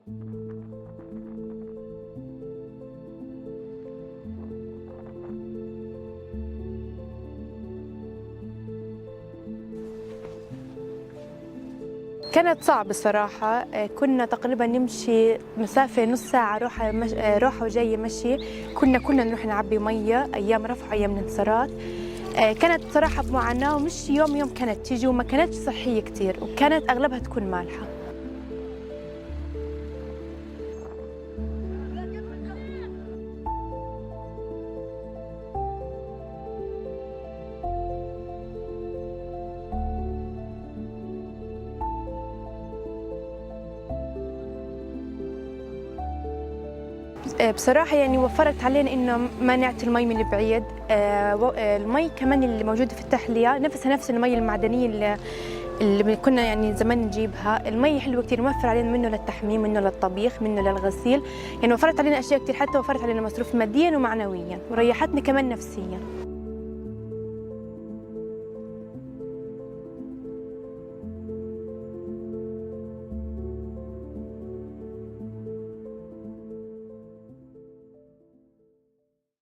كانت صعبة صراحة. كنا تقريبا نمشي مسافة نص ساعة روحة وجاية مشي. كنا نروح نعبي مية أيام رفع أيام الانتصارات. كانت صراحة بمعاناة، ومش يوم كانت تيجي، وما كانتش صحية كتير، وكانت أغلبها تكون مالحة. بصراحة يعني وفرت علينا إنه ما نعطي المي من بعيد. المي كمان اللي موجودة في التحلية نفسها نفس المي المعدنية اللي كنا يعني زمان نجيبها. المي حلوة كتير، موفر علينا منه للتحميم، منه للطبيخ، منه للغسيل. يعني وفرت علينا أشياء كتير، حتى وفرت علينا مصروف ماديا ومعنويا، وريحتنا كمان نفسيا.